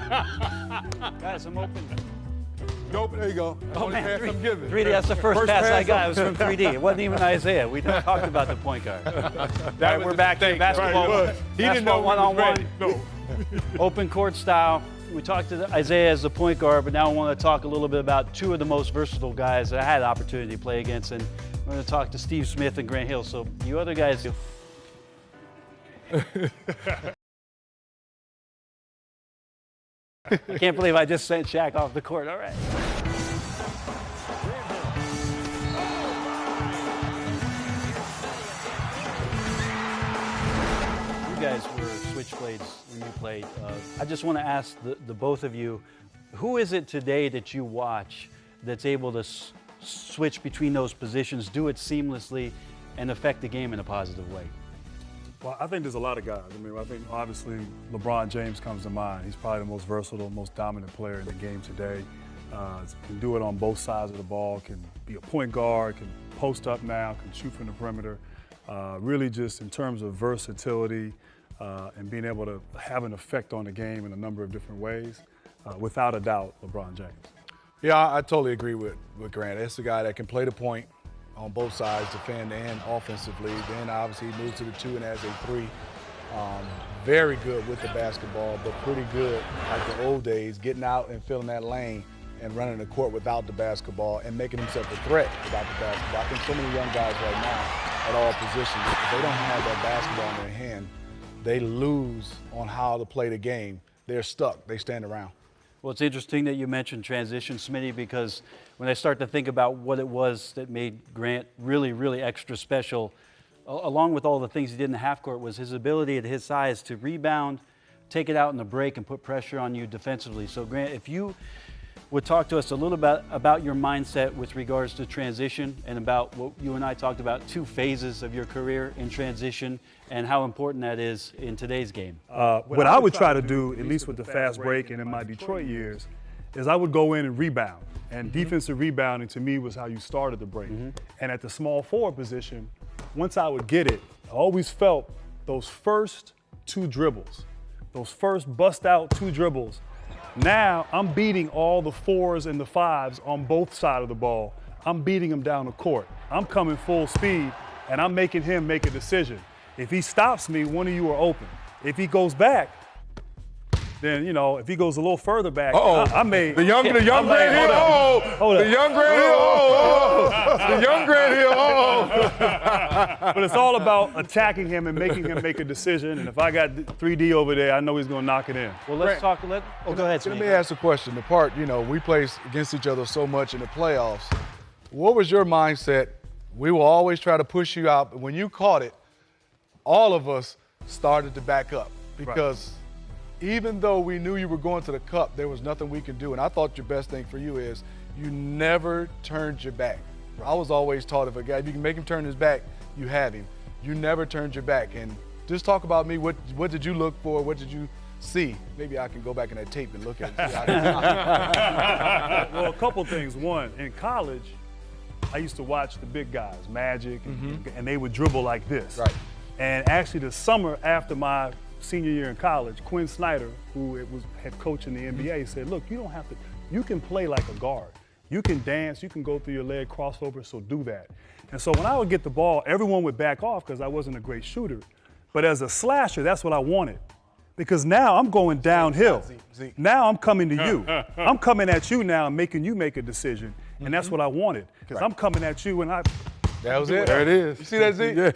Guys, I'm open. Nope, there you go. Oh, man, pass I'm giving. 3D, that's the first pass I got. It was from 3D. It wasn't even Isaiah. We talked about the point guard. All right, we're back here. Basketball, Right, he didn't know one-on-one. No. Open court style. We talked to Isaiah as the point guard, but now I want to talk a little bit about two of the most versatile guys that I had the opportunity to play against. And we're going to talk to Steve Smith and Grant Hill. So you other guys. I can't believe I just sent Shaq off the court. All right. You guys were switchblades when you played. I just want to ask the both of you, who is it today that you watch that's able to switch between those positions, do it seamlessly, and affect the game in a positive way? Well, I think there's a lot of guys. I mean, I think obviously LeBron James comes to mind. He's probably the most versatile, most dominant player in the game today. Can do it on both sides of the ball, can be a point guard, can post up now, can shoot from the perimeter. Really just in terms of versatility and being able to have an effect on the game in a number of different ways, without a doubt, LeBron James. Yeah, I totally agree with Grant. It's a guy that can play the point on both sides, defend and offensively. Then obviously he moves to the 2 and has a 3. Very good with the basketball, but pretty good like the old days, getting out and filling that lane and running the court without the basketball and making himself a threat without the basketball. I think so many young guys right now at all positions, if they don't have that basketball in their hand, they lose on how to play the game. They're stuck. They stand around. Well, it's interesting that you mentioned transition, Smitty, because when I start to think about what it was that made Grant really, really extra special, along with all the things he did in the half court, was his ability at his size to rebound, take it out in the break, and put pressure on you defensively. So, Grant, if you would talk to us a little bit about your mindset with regards to transition and about what you and I talked about, 2 phases of your career in transition and how important that is in today's game. What I would try to do, at least with the fast break and in my Detroit years, is I would go in and rebound. And defensive rebounding to me was how you started the break. And at the small forward position, once I would get it, I always felt those first 2 dribbles, those first bust out 2 dribbles. Now I'm beating all the 4s and the 5s on both sides of the ball. I'm beating him down the court. I'm coming full speed, and I'm making him make a decision. If he stops me, one of you are open. If he goes back, then, you know, if he goes a little further back, I may. The young Grant Hill. The young Grant Hill. The young Grant Hill. But it's all about attacking him and making him make a decision. And if I got 3D over there, I know he's going to knock it in. Well, let's talk. Go ahead, Let me ask a question. The part, you know, we play against each other so much in the playoffs. What was your mindset? We will always try to push you out, but when you caught it, all of us started to back up because even though we knew you were going to the cup, there was nothing we could do. And I thought your best thing for you is you never turned your back. I was always taught if a guy, if you can make him turn his back, you have him. You never turned your back. And just talk about me. What did you look for? What did you see? Maybe I can go back in that tape and look at it. Well, a couple things. One, in college, I used to watch the big guys, Magic, and they would dribble like this. Right. And actually the summer after my senior year in college, Quinn Snyder, who was head coach in the NBA, said, look, you don't have to, you can play like a guard. You can dance, you can go through your leg crossover, so do that. And so when I would get the ball, everyone would back off because I wasn't a great shooter. But as a slasher, that's what I wanted. Because now I'm going downhill. Now I'm coming to you. I'm coming at you now and making you make a decision. And that's what I wanted. Because I'm coming at you and that was it. There it is. You see that, Z? Yeah.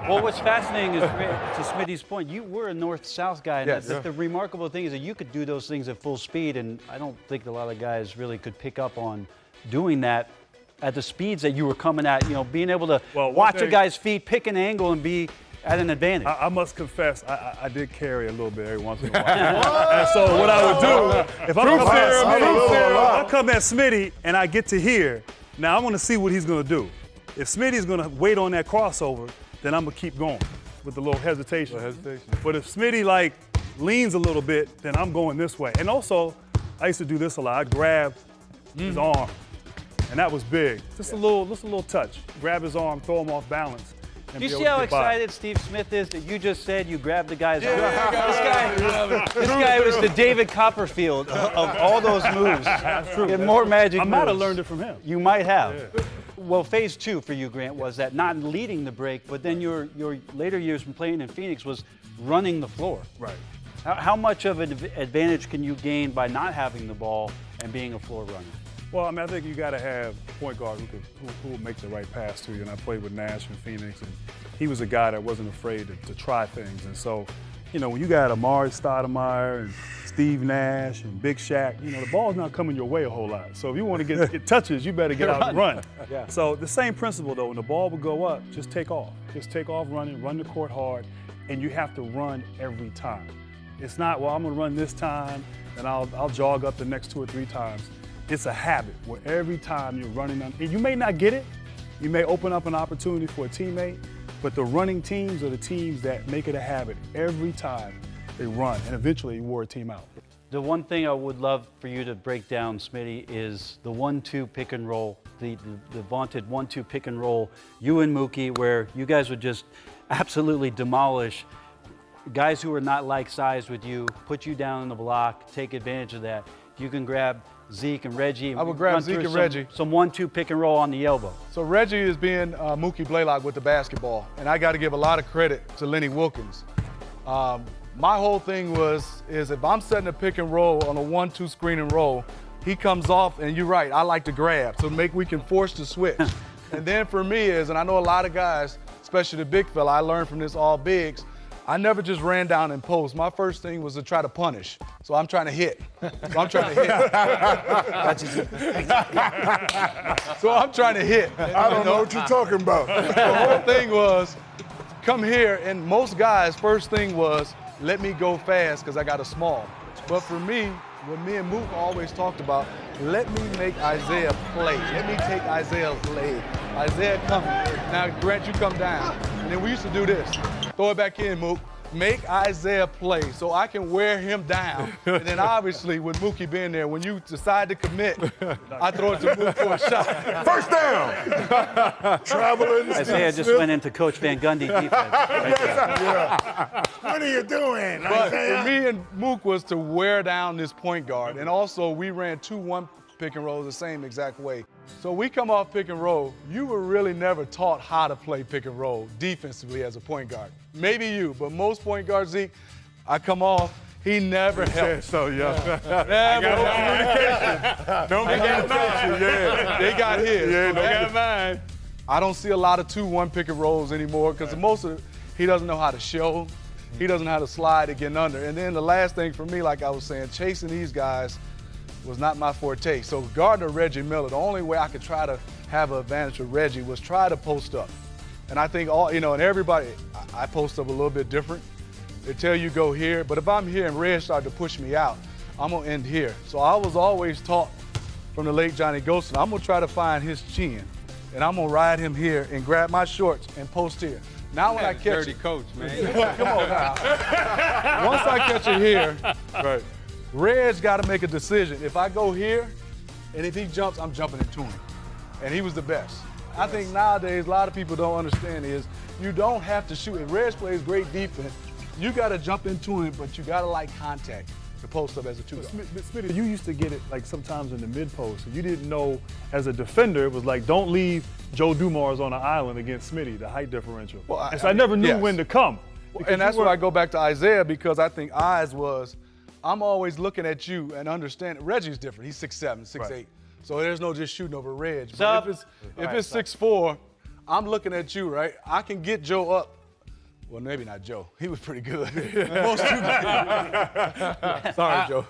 Well, what's fascinating is, to Smitty's point, you were a north-south guy, and the remarkable thing is that you could do those things at full speed, and I don't think a lot of guys really could pick up on doing that at the speeds that you were coming at, you know, being able to watch a guy's feet, pick an angle, and be at an advantage. I must confess, I did carry a little bit every once in a while. And so what I would do, if I come at Smitty and I get to here, now I'm going to see what he's going to do. If Smitty's going to wait on that crossover, then I'm going to keep going with a little hesitation. But if Smitty like leans a little bit, then I'm going this way. And also, I used to do this a lot. I'd grab his arm, and that was big. Just a little touch. Grab his arm, throw him off balance. and Do you be see able how to get by. excited Steve Smith is that you just said you grabbed the guy's arm? This guy was the David Copperfield of all those moves. That's true. More magic I might have moves. learned it from him. You might have. Well, phase 2 for you, Grant, was that not leading the break, but then your later years from playing in Phoenix was running the floor. Right. How much of an advantage can you gain by not having the ball and being a floor runner? Well, I mean, I think you got to have a point guard who will make the right pass to you. And I played with Nash in Phoenix, and he was a guy that wasn't afraid to try things. And so, you know, when you got Amari Stoudemire and Steve Nash and Big Shaq, you know, the ball's not coming your way a whole lot. So if you want to get touches, you better get out and run. Yeah. So the same principle, though, when the ball would go up, just take off. Just take off running, run the court hard, and you have to run every time. It's not, well, I'm going to run this time, and I'll jog up the next 2 or 3 times. It's a habit where every time you're running, and you may not get it, you may open up an opportunity for a teammate, but the running teams are the teams that make it a habit every time they run, and eventually you wore a team out. The one thing I would love for you to break down, Smitty, is the 1-2 pick and roll, the vaunted 1-2 pick and roll, you and Mookie, where you guys would just absolutely demolish guys who are not like size with you, put you down in the block, take advantage of that. You can grab Zeke and Reggie. I would grab run Zeke through and Reggie. Some 1-2 pick and roll on the elbow. So Reggie is being Mookie Blaylock with the basketball, and I got to give a lot of credit to Lenny Wilkins. My whole thing is if I'm setting a pick and roll on a 1-2 screen and roll, he comes off, and you're right, I like to grab, so we can force the switch. And then for me is, and I know a lot of guys, especially the big fella, I learned from this all bigs, I never just ran down and post. My first thing was to try to punish. So I'm trying to hit. So I'm trying to hit. I don't know what you're talking about. The whole thing was, come here, and most guys' first thing was, let me go fast because I got a small. But for me, what me and Mook always talked about, let me make Isaiah play. Let me take Isaiah's leg. Isaiah coming. Now, Grant, you come down. And then we used to do this. Throw it back in, Mook. Make Isaiah play so I can wear him down. And then obviously, with Mookie being there, when you decide to commit, I throw it to Mook for a shot. First down. Traveling. Isaiah just went into Coach Van Gundy defense. What are you doing, But Isaiah? for me and Mook was to wear down this point guard. And also, we ran 2-1 pick and rolls the same exact way. So we come off pick and roll, you were really never taught how to play pick and roll defensively as a point guard. Maybe you, but most point guards, Zeke, I come off, he never helped. So, yeah. They got his. Yeah, So they that- got mine. I don't see a lot of 2-1 pick and rolls anymore because most of it, he doesn't know how to show. He doesn't know how to slide and get under. And then the last thing for me, like I was saying, chasing these guys was not my forte. So Gardner, Reggie Miller, the only way I could try to have an advantage with Reggie was try to post up. And I think and everybody, I post up a little bit different. They tell you go here, but if I'm here and Reg started to push me out, I'm gonna end here. So I was always taught from the late Johnny Golson, I'm gonna try to find his chin, and I'm gonna ride him here and grab my shorts and post here. Now when I catch dirty it, coach, man. come on now. Once I catch it here, Right. Red's got to make a decision. If I go here, and if he jumps, I'm jumping into him. And he was the best. I think nowadays a lot of people don't understand is you don't have to shoot. If Reg plays great defense, you got to jump into him, but you got to like contact to post up as a two-guard. Smitty, you used to get it like sometimes in the mid-post, and you didn't know as a defender, it was like, don't leave Joe Dumars on an island against Smitty, the height differential. Well, and so I never knew yes. when to come. because And that's you why I weren't- go back to Isaiah because I think eyes was, I'm always looking at you and understanding. Reggie's different. He's 6'7", 6'8". Right. So there's no just shooting over Reg. What's But up? if it's 6'4", I'm looking at you, right? I can get Joe up. Well, maybe not Joe. He was pretty good. Most you Sorry, Joe.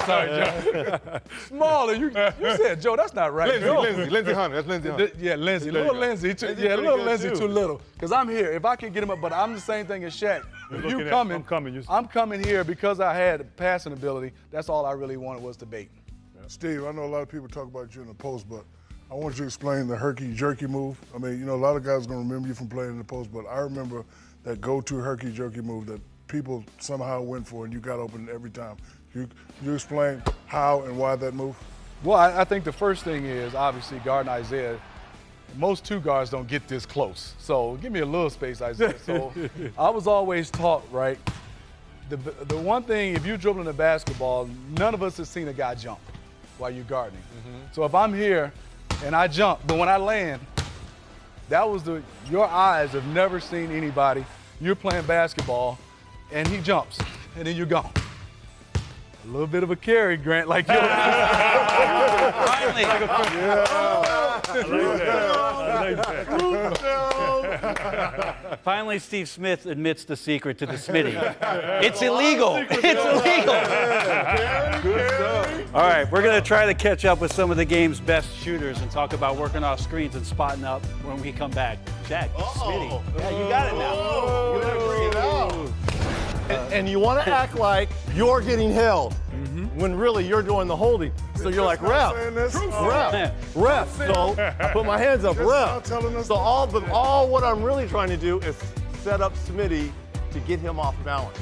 Sorry, Joe. Smaller. You said, Joe, that's not right. Joe. Lindsey Hunter. That's Lindsey Hunter. Yeah, Lindsey. There you Little go. Lindsey. Lindsey's Yeah, pretty little good, Lindsey too. too little. Because I'm here. If I can get him up, but I'm the same thing as Shaq. If looking you at- coming, I'm coming. I'm coming here because I had passing ability. That's all I really wanted was to bait. Steve, I know a lot of people talk about you in the post, but I want you to explain the herky-jerky move. I mean, a lot of guys are going to remember you from playing in the post, but I remember that go-to herky-jerky move that people somehow went for and you got open every time. You explain how and why that move? Well, I think the first thing is, obviously, guarding Isaiah, most two guards don't get this close. So give me a little space, Isaiah. So I was always taught, right, the one thing, if you're dribbling the basketball, none of us has seen a guy jump while you're guarding. So if I'm here and I jump, but when I land, that was your eyes have never seen anybody. You're playing basketball and he jumps and then you're gone. A little bit of a carry, Grant, like you. Finally. Finally, Steve Smith admits the secret to the Smitty. It's illegal. It's illegal. All right, we're going to try to catch up with some of the game's best shooters and talk about working off screens and spotting up when we come back. Jack, Smitty. Yeah, you got it now. You gotta bring it out. And you want to act like you're getting held when really you're doing the holding. So you're like, ref. So I put my hands up, ref. So all what I'm really trying to do is set up Smitty to get him off balance.